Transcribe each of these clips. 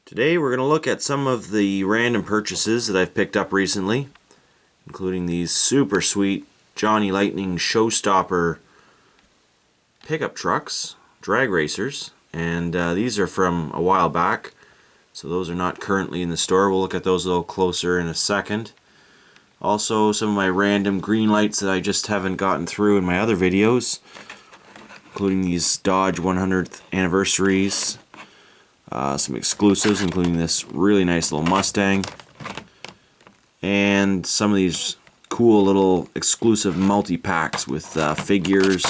Today we're going to look at some of the random purchases that I've picked up recently, including these super sweet Johnny Lightning Showstopper pickup trucks, drag racers, and these are from a while back, so those are not currently in the store. We'll look at those a little closer in a second. Also some of my random green lights that I just haven't gotten through in my other videos, including these Dodge 100th anniversaries. Some exclusives, including this really nice little Mustang, and some of these cool little exclusive multi-packs with figures.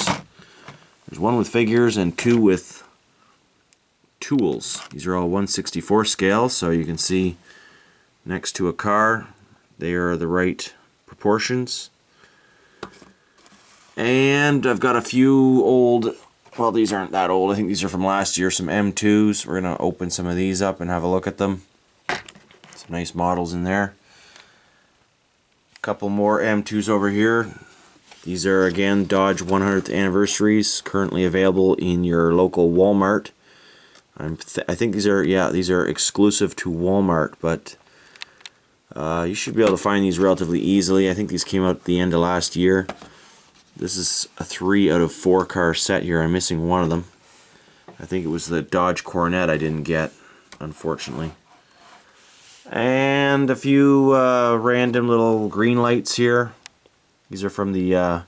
There's one with figures and two with tools. These are all 1/64 scale, so you can see next to a car they are the right proportions. And I've got a few old, well, these aren't that old. I think these are from last year, some M2s. We're going to open some of these up and have a look at them. Some nice models in there. A couple more M2s over here. These are, again, Dodge 100th anniversaries, currently available in your local Walmart. I think these are, yeah, these are exclusive to Walmart, but you should be able to find these relatively easily. I think these came out at the end of last year. This is a 3 out of 4 car set here. I'm missing one of them. I think it was the Dodge Coronet I didn't get, unfortunately. And a few random little green lights here. These are from the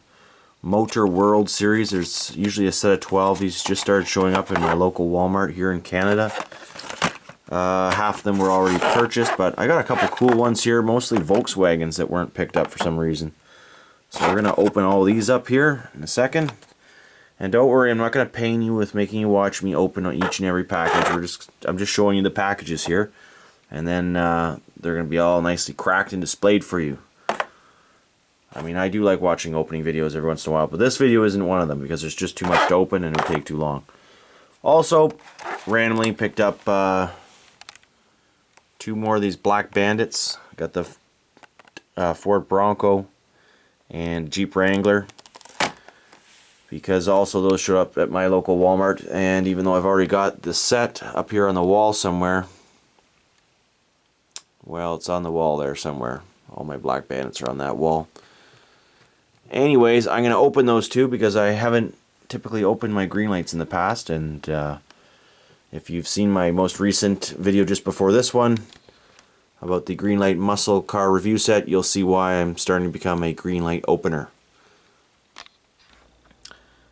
Motor World series. There's usually a set of 12. These just started showing up in my local Walmart here in Canada. Half of them were already purchased, but I got a couple cool ones here, mostly Volkswagens that weren't picked up for some reason. So we're going to open all these up here in a second. And don't worry, I'm not going to pain you with making you watch me open each and every package. I'm just showing you the packages here. And then they're going to be all nicely cracked and displayed for you. I mean, I do like watching opening videos every once in a while, but this video isn't one of them because there's just too much to open and it would take too long. Also, randomly picked up 2 more of these Black Bandits. Got the Ford Bronco and Jeep Wrangler, because also those showed up at my local Walmart. And even though I've already got the set up here on the wall somewhere, well, it's on the wall there somewhere. All my Black Bandits are on that wall. Anyways, I'm going to open those too because I haven't typically opened my green lights in the past, and if you've seen my most recent video just before this one about the Greenlight muscle car review set, you'll see why I'm starting to become a Greenlight opener.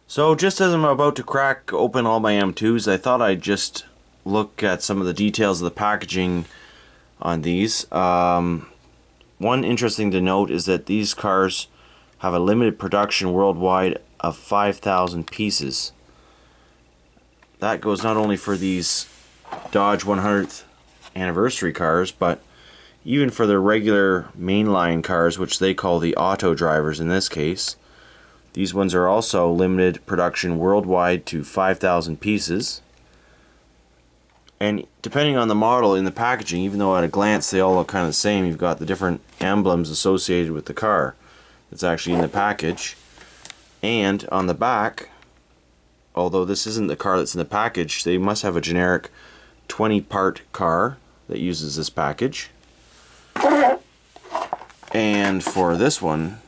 So just as I'm about to crack open all my M2s, I thought I'd just look at some of the details of the packaging on these. One interesting to note is that these cars have a limited production worldwide of 5,000 pieces. That goes not only for these Dodge 100th anniversary cars, but even for the regular mainline cars, which they call the auto drivers in this case. These ones are also limited production worldwide to 5,000 pieces. And depending on the model in the packaging, even though at a glance they all look kind of the same, you've got the different emblems associated with the car that's actually in the package. And on the back, although this isn't the car that's in the package, they must have a generic 20-part car that uses this package. And for this one,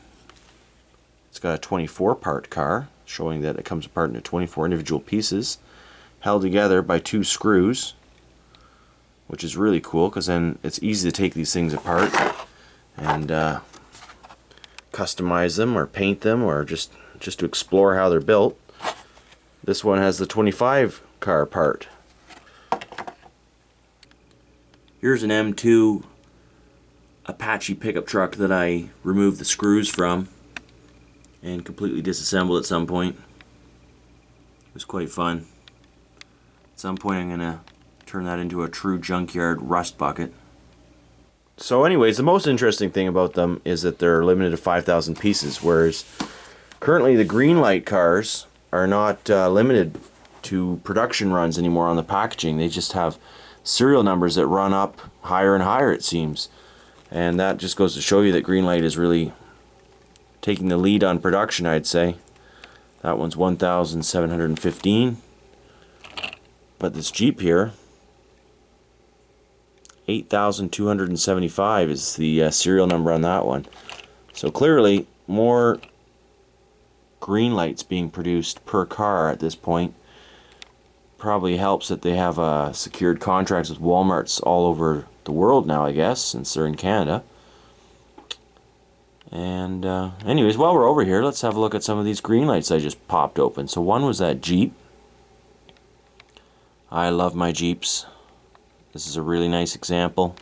it's got a 24-part car, showing that it comes apart into 24 individual pieces, held together by 2 screws, which is really cool because then it's easy to take these things apart and customize them or paint them, or just to explore how they're built. This one has the 25 car part. Here's an M2 Apache pickup truck that I removed the screws from and completely disassembled at some point. It was quite fun. At some point I'm going to turn that into a true junkyard rust bucket. So anyways, the most interesting thing about them is that they're limited to 5,000 pieces, whereas currently the Greenlight cars are not limited to production runs anymore on the packaging. They just have serial numbers that run up higher and higher, it seems. And that just goes to show you that Greenlight is really taking the lead on production, I'd say. That one's 1,715. But this Jeep here 8,275 is the serial number on that one. So clearly more Greenlights being produced per car at this point. Probably helps that they have secured contracts with Walmarts all over the world now, I guess, since they're in Canada. And anyways, while we're over here, let's have a look at some of these Greenlights I just popped open. So one was that Jeep. I love my Jeeps. This is a really nice example.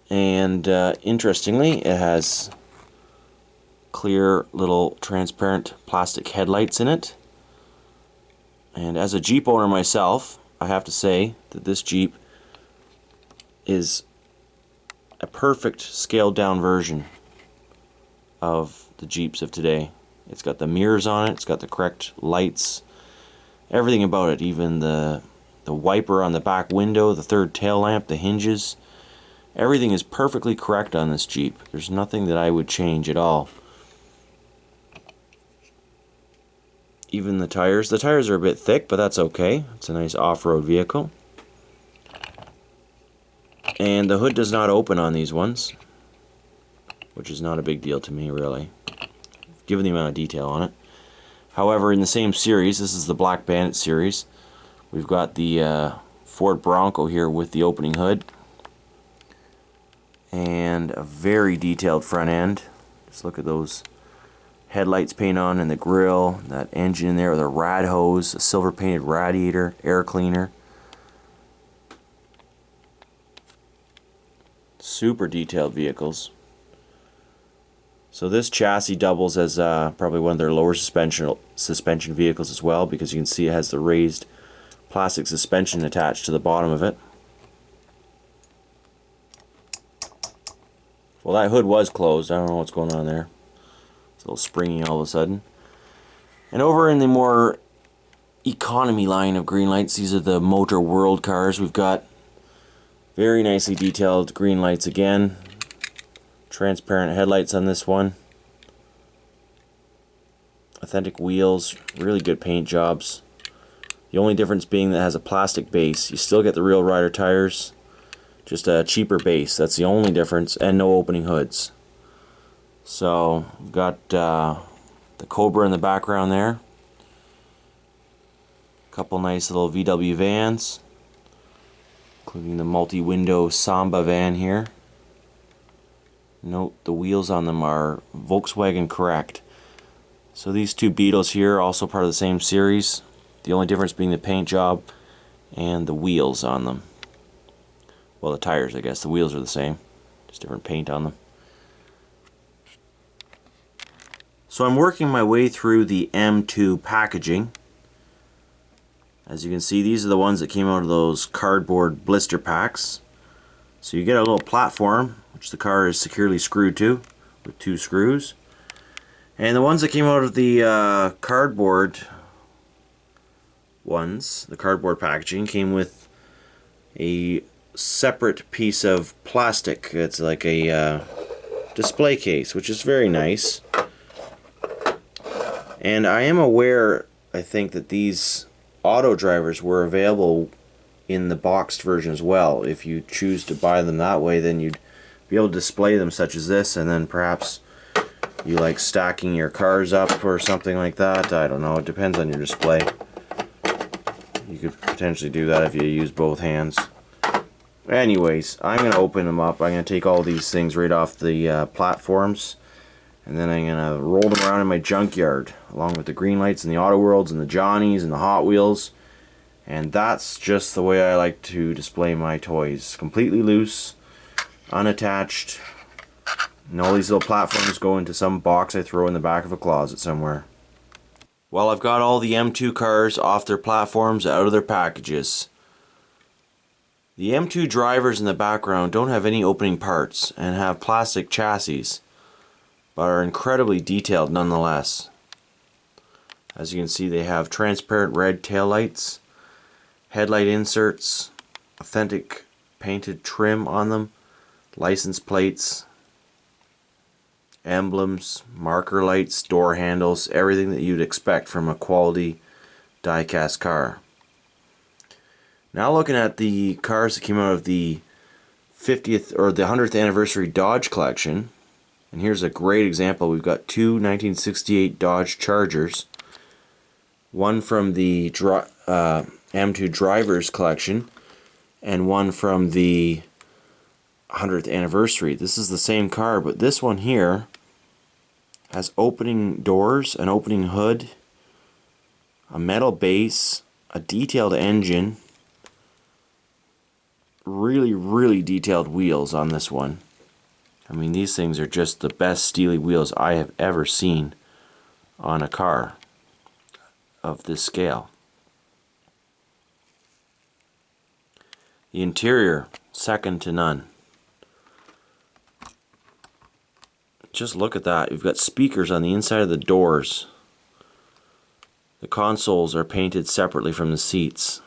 And interestingly, it has clear little transparent plastic headlights in it. And as a Jeep owner myself, I have to say that this Jeep is a perfect scaled down version of the Jeeps of today. It's got the mirrors on it, it's got the correct lights, everything about it, even the wiper on the back window, the third tail lamp, the hinges. Everything is perfectly correct on this Jeep. There's nothing that I would change at all. Even the tires. The tires are a bit thick, but that's okay. It's a nice off-road vehicle. And the hood does not open on these ones, which is not a big deal to me, really, given the amount of detail on it. However, in the same series, this is the Black Bandit series, we've got the Ford Bronco here with the opening hood. And a very detailed front end. Just look at those headlights paint on and the grill, that engine in there with a rad hose, a silver painted radiator, air cleaner. Super detailed vehicles. So this chassis doubles as probably one of their lower suspension vehicles as well, because you can see it has the raised plastic suspension attached to the bottom of it. Well, that hood was closed. I don't know what's going on there. It's a little springy all of a sudden. And over in the more economy line of Greenlights, these are the Motor World cars. We've got very nicely detailed Greenlights again. Transparent headlights on this one. Authentic wheels, really good paint jobs. The only difference being that it has a plastic base. You still get the Real Rider tires, just a cheaper base. That's the only difference, and no opening hoods. So we've got the Cobra in the background there. A couple nice little VW vans, including the multi-window Samba van here. Note the wheels on them are Volkswagen correct. So these two Beetles here are also part of the same series. The only difference being the paint job and the wheels on them. Well, the tires, I guess. The wheels are the same, just different paint on them. So I'm working my way through the M2 packaging. As you can see, these are the ones that came out of those cardboard blister packs. So you get a little platform, which the car is securely screwed to with 2 screws. And the ones that came out of the cardboard ones, the cardboard packaging, came with a separate piece of plastic. It's like a display case, which is very nice. And I am aware, I think, that these auto drivers were available in the boxed version as well. If you choose to buy them that way, then you'd be able to display them such as this, and then perhaps you like stacking your cars up or something like that. I don't know, it depends on your display. You could potentially do that if you use both hands. Anyways, I'm going to open them up. I'm going to take all these things right off the platforms, and then I'm going to roll them around in my junkyard, along with the Greenlights and the Auto Worlds and the Johnnies and the Hot Wheels. And that's just the way I like to display my toys. Completely loose, unattached, and all these little platforms go into some box I throw in the back of a closet somewhere. Well, I've got all the M2 cars off their platforms, out of their packages. The M2 drivers in the background don't have any opening parts and have plastic chassis, but are incredibly detailed nonetheless. As you can see, they have transparent red taillights, headlight inserts, authentic painted trim on them, license plates, emblems, marker lights, door handles, everything that you'd expect from a quality die-cast car. Now looking at the cars that came out of the 50th or the 100th anniversary Dodge collection. And here's a great example. We've got two 1968 Dodge Chargers. One from the M2 Drivers collection and one from the 100th anniversary. This is the same car, but this one here has opening doors, an opening hood, a metal base, a detailed engine, really detailed wheels on this one. I mean, these things are just the best steely wheels I have ever seen on a car of this scale. The interior, second to none. Just look at that. You've got speakers on the inside of the doors. The consoles are painted separately from the seats.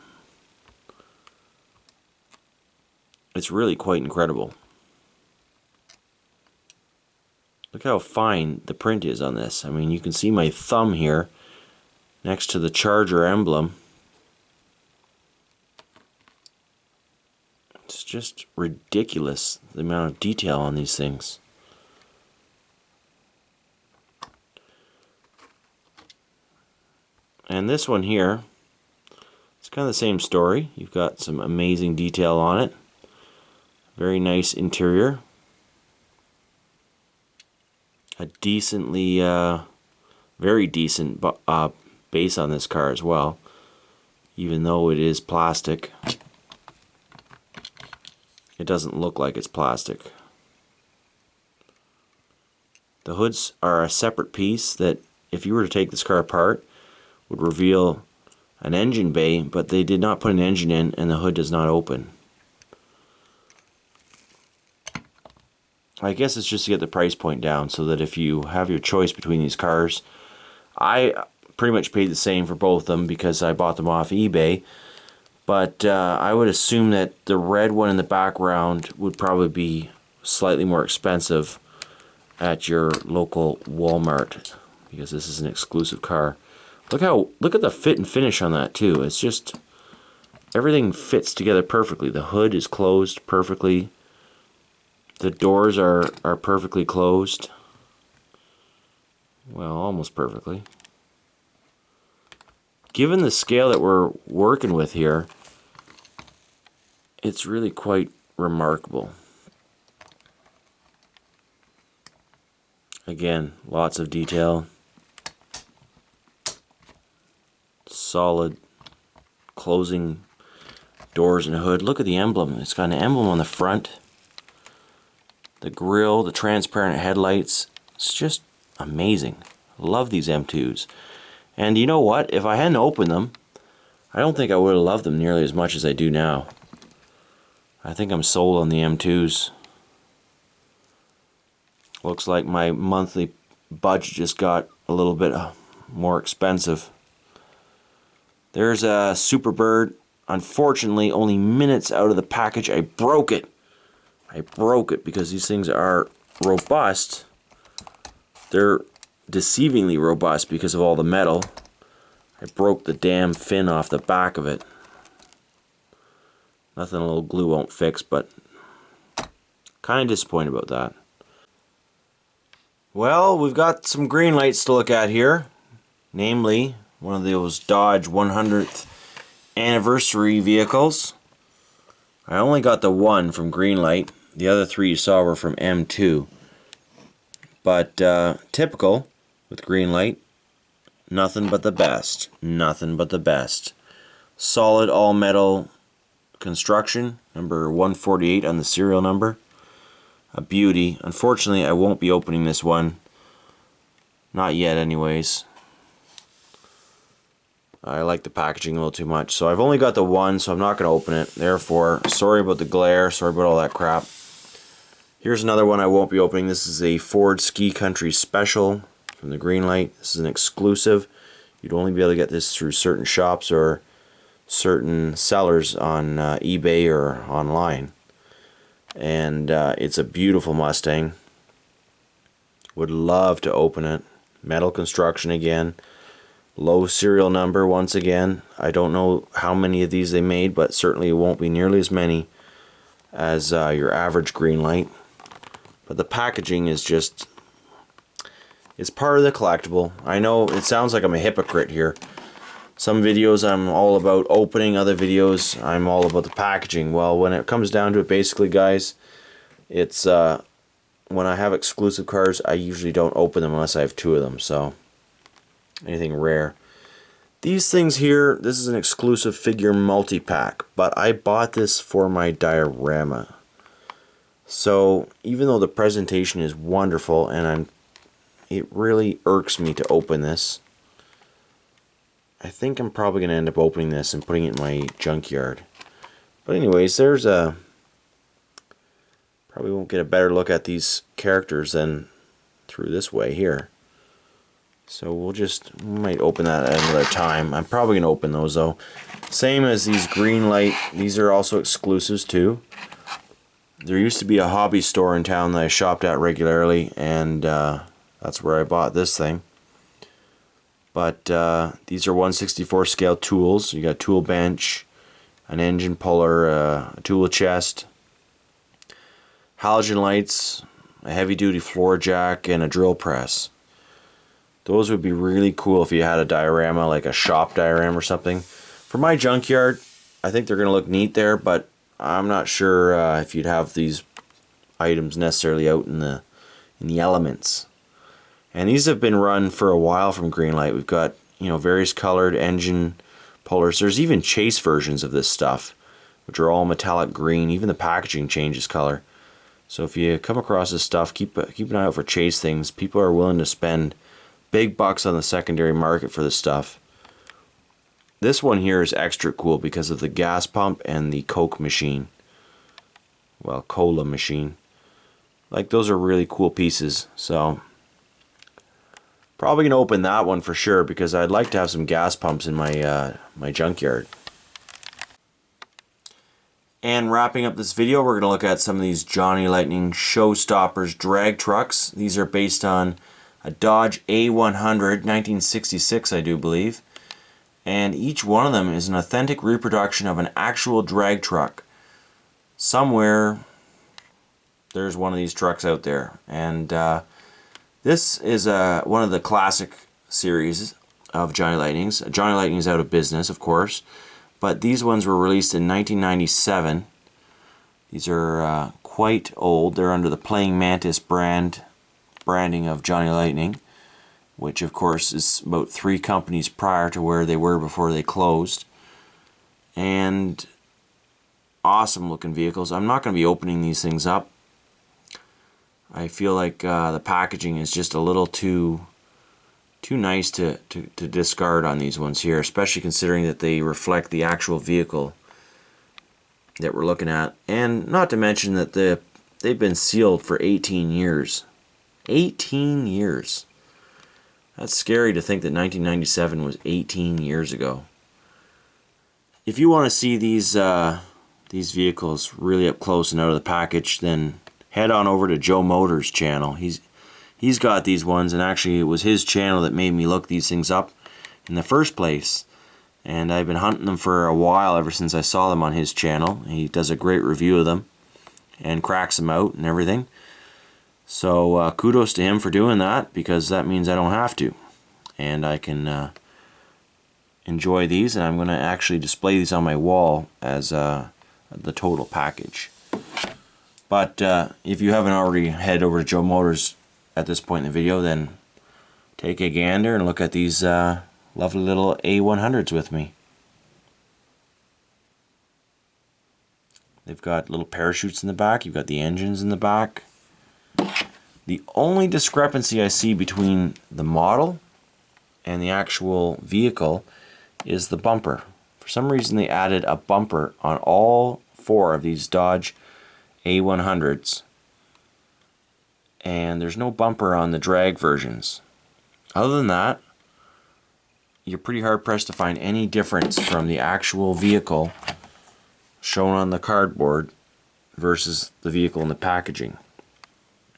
It's really quite incredible. Look how fine the print is on this. I mean, you can see my thumb here next to the Charger emblem. It's just ridiculous, the amount of detail on these things. And this one here, it's kind of the same story. You've got some amazing detail on it. Very nice interior. A decently, very decent base on this car as well, even though it is plastic. It doesn't look like it's plastic. The hoods are a separate piece that, if you were to take this car apart, would reveal an engine bay, but they did not put an engine in and the hood does not open. I guess it's just to get the price point down so that if you have your choice between these cars, I pretty much paid the same for both of them because I bought them off eBay, but I would assume that the red one in the background would probably be slightly more expensive at your local Walmart because this is an exclusive car. Look at the fit and finish on that too. It's just everything fits together perfectly. The hood is closed perfectly. The doors are perfectly closed. Well, almost perfectly. Given the scale that we're working with here, it's really quite remarkable. Again, lots of detail. Solid closing doors and hood. Look at the emblem. It's got an emblem on the front. The grille, the transparent headlights. It's just amazing. Love these M2s. And you know what? If I hadn't opened them, I don't think I would have loved them nearly as much as I do now. I think I'm sold on the M2s. Looks like my monthly budget just got a little bit more expensive. There's a Superbird. Unfortunately, only minutes out of the package, I broke it. I broke it because these things are robust. They're deceivingly robust because of all the metal. I broke the damn fin off the back of it. Nothing a little glue won't fix, but kind of disappointed about that. Well, we've got some Greenlights to look at here. Namely, one of those Dodge 100th anniversary vehicles. I only got the one from Greenlight. The other three you saw were from M2. But typical with Greenlight, nothing but the best. Nothing but the best. Solid all metal construction, number 148 on the serial number. A beauty. Unfortunately, I won't be opening this one. Not yet anyways. I like the packaging a little too much. So I've only got the one, so I'm not going to open it. Therefore, sorry about the glare, sorry about all that crap. Here's another one I won't be opening. This is a Ford Ski Country Special from the Greenlight. This is an exclusive. You'd only be able to get this through certain shops or certain sellers on eBay or online. And it's a beautiful Mustang. Would love to open it. Metal construction again. Low serial number once again. I don't know how many of these they made, but certainly it won't be nearly as many as your average Greenlight, but the packaging is just, it's part of the collectible. I know it sounds like I'm a hypocrite here. Some videos I'm all about opening, other videos I'm all about the packaging. Well, when it comes down to it, basically guys, it's when I have exclusive cars, I usually don't open them unless I have 2 of them, so anything rare. These things here, this is an exclusive figure multi-pack, but I bought this for my diorama. So even though the presentation is wonderful, and it really irks me to open this, I think I'm probably going to end up opening this and putting it in my junkyard. But anyways, there's a, probably won't get a better look at these characters than through this way here. So we might open that at another time. I'm probably going to open those though. Same as these Greenlight, these are also exclusives too. There used to be a hobby store in town that I shopped at regularly, and that's where I bought this thing. But these are 1/64 scale tools. You got tool bench, an engine puller, a tool chest, halogen lights, a heavy duty floor jack, and a drill press. Those would be really cool if you had a diorama, like a shop diorama or something. For my junkyard, I think they're going to look neat there, but I'm not sure if you'd have these items necessarily out in the elements. And these have been run for a while from Greenlight. We've got, you know, various colored engine pullers. There's even chase versions of this stuff, which are all metallic green. Even the packaging changes color. So if you come across this stuff, keep an eye out for chase things. People are willing to spend big bucks on the secondary market for this stuff. This one here is extra cool because of the gas pump and the Coke machine. Well, cola machine. Like, those are really cool pieces. So probably gonna open that one for sure, because I'd like to have some gas pumps in my my junkyard. And wrapping up this video, we're gonna look at some of these Johnny Lightning Showstoppers drag trucks. These are based on a Dodge A100, 1966, I do believe. And each one of them is an authentic reproduction of an actual drag truck. Somewhere there's one of these trucks out there. And this is one of the classic series of Johnny Lightnings. Johnny Lightning's out of business, of course. But these ones were released in 1997. These are quite old. They're under the Playing Mantis branding of Johnny Lightning, which of course is about 3 companies prior to where they were before they closed. And awesome looking vehicles. I'm not going to be opening these things up. I feel like the packaging is just a little too nice to discard on these ones here, especially considering that they reflect the actual vehicle that we're looking at. And not to mention that they've been sealed for 18 years. 18 years. That's scary to think that 1997 was 18 years ago. If you want to see these vehicles really up close and out of the package, then head on over to Joe Motors' channel. He's got these ones, and actually it was his channel that made me look these things up in the first place. And I've been hunting them for a while, ever since I saw them on his channel. He does a great review of them and cracks them out and everything. So kudos to him for doing that, because that means I don't have to. And I can enjoy these, and I'm going to actually display these on my wall as the total package. But if you haven't already headed over to Joe Motors at this point in the video, then take a gander and look at these lovely little A100s with me. They've got little parachutes in the back. You've got the engines in the back. The only discrepancy I see between the model and the actual vehicle is the bumper. For some reason they added a bumper on all 4 of these Dodge A100s, and there's no bumper on the drag versions. Other than that, you're pretty hard pressed to find any difference from the actual vehicle shown on the cardboard versus the vehicle in the packaging.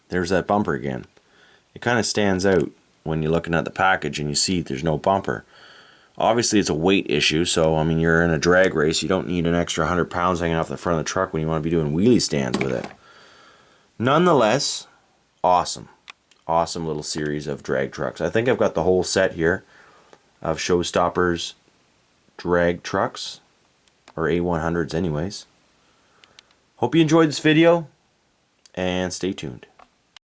There's that bumper again. It kind of stands out when you're looking at the package and you see there's no bumper. Obviously, it's a weight issue, so I mean, you're in a drag race. You don't need an extra 100 pounds hanging off the front of the truck when you want to be doing wheelie stands with it. Nonetheless, awesome. Awesome little series of drag trucks. I think I've got the whole set here of Showstoppers drag trucks, or A100s anyways. Hope you enjoyed this video, and stay tuned.